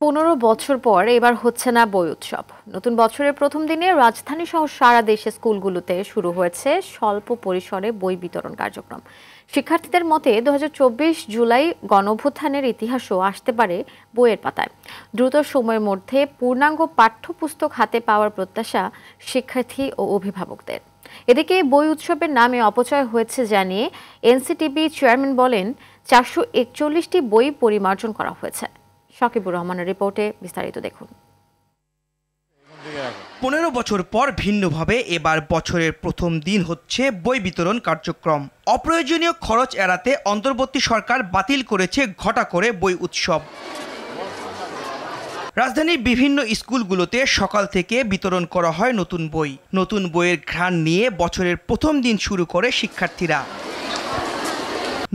15 বছর পর এবার হচ্ছে না বই উৎসব। নতুন বছরের প্রথম দিনে রাজধানী সহ সারা দেশে স্কুলগুলোতে শুরু হয়েছে স্বল্প পরিসরে বই বিতরণ কার্যক্রম। শিক্ষার্থীদের মতে 2024 জুলাই গণঅভ্যুত্থানের ইতিহাসও আসতে পারে বইয়ের পাতায়। দ্রুত সময়ের মধ্যে পূর্ণাঙ্গ পাঠ্যপুস্তক হাতে পাওয়ার প্রত্যাশা শিক্ষার্থী ও অভিভাবকদের। এদিকে বই উৎসবের নামে অপচয় হয়েছে জানিয়ে এনসিটিবি চেয়ারম্যান বলেন 441টি বই পরিমার্জন করা হয়েছে। শাকিবুর রহমানের রিপোর্টে বিস্তারিত দেখুন। 15 বছর পর ভিন্নভাবে এবার বছরের প্রথম দিন হচ্ছে বই বিতরণ কার্যক্রম। অপ্রয়োজনীয় খরচ এড়াতে অন্তর্বর্তী সরকার বাতিল করেছে ঘটা করে বই উৎসব। রাজধানীর বিভিন্ন স্কুলগুলোতে সকাল থেকে বিতরণ করা হয় নতুন বই। নতুন বইয়ের ঘ্রাণ নিয়ে বছরের প্রথম দিন শুরু করে শিক্ষার্থীরা।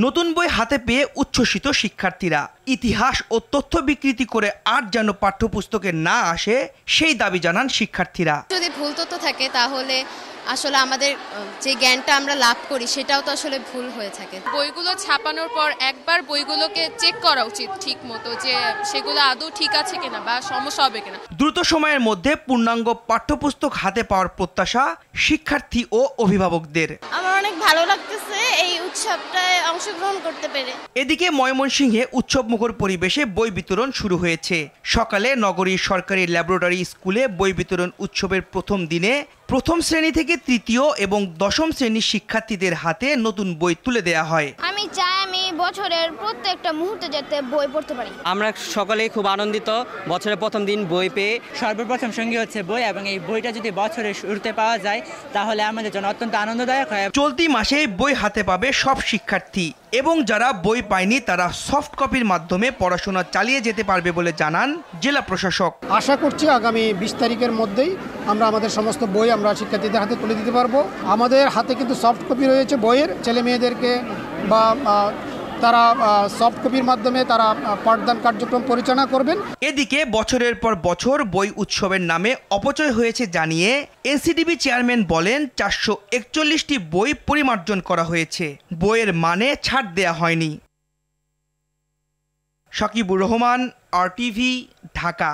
নতুন বই হাতে পেয়ে উচ্ছ্বসিত শিক্ষার্থীরা। ইতিহাস ও তথ্য বিকৃতি করে আর যেন পাঠ্যপুস্তকে না আসে সেই দাবি জানান শিক্ষার্থীরা। যদি ভুল তথ্য থাকে তাহলে আসলে আমাদের যে জ্ঞানটা আমরা লাভ করি সেটাও তো আসলে ভুল হয়ে থাকে। বইগুলো ছাপানোর পর একবার বইগুলোকে চেক করা উচিত ঠিক মতো, যে সেগুলো আদৌ ঠিক আছে কিনা বা সমস্যা হবে কিনা। দ্রুত সময়ের মধ্যে পূর্ণাঙ্গ পাঠ্যপুস্তক হাতে পাওয়ার প্রত্যাশা শিক্ষার্থী ও অভিভাবকদের। আমার অনেক ভালো লাগতেছে এই উৎসবটায় অংশগ্রহণ করতে পেরে। এদিকে ময়মনসিংহে উৎসবমুখর পরিবেশে বই বিতরণ শুরু হয়েছে। সকালে নগরীর সরকারি ল্যাবরেটরি স্কুলে বই বিতরণ উৎসবের প্রথম দিনে প্রথম শ্রেণী থেকে তৃতীয় এবং দশম শ্রেণীর শিক্ষার্থীদের হাতে নতুন বই তুলে দেওয়া হয়। আমি চাই আমি বছরের প্রত্যেকটা মুহূর্তে যাতে বই পড়তে পারি। আমরা সকলেই খুব আনন্দিত বছরের প্রথম দিন বই পেয়ে। সর্বপ্রথম সঙ্গী হচ্ছে বই, এবং এই বইটা যদি বছরের শুরুতে পাওয়া যায় তাহলে আমাদের জন্য অত্যন্ত আনন্দদায়ক হয়। চলতি মাসেই বই হাতে পাবে সব শিক্ষার্থী, এবং যারা বই পায়নি তারা সফট কপির মাধ্যমে পড়াশোনা চালিয়ে যেতে পারবে বলে জানান জেলা প্রশাসক। আশা করছি আগামী 20 তারিখের মধ্যেই আমরা আমাদের সমস্ত বই আমরা শিক্ষার্থীদের হাতে তুলে দিতে পারবো। আমাদের হাতে কিন্তু সফট কপি রয়েছে বইয়ের, ছেলে মেয়েদেরকে বা তারা সফট কপির মাধ্যমে তারা পাঠদান কার্যক্রম পরিচালনা করবেন। এদিকে বছরের পর বছর বই উৎসবের নামে অপচয় হয়েছে জানিয়ে এনসিটিবি চেয়ারম্যান বলেন 441টি বই পরিমার্জন করা হয়েছে, বইয়ের মানে ছাড় দেয়া হয়নি। শাকিবুর রহমান, RTV, ঢাকা।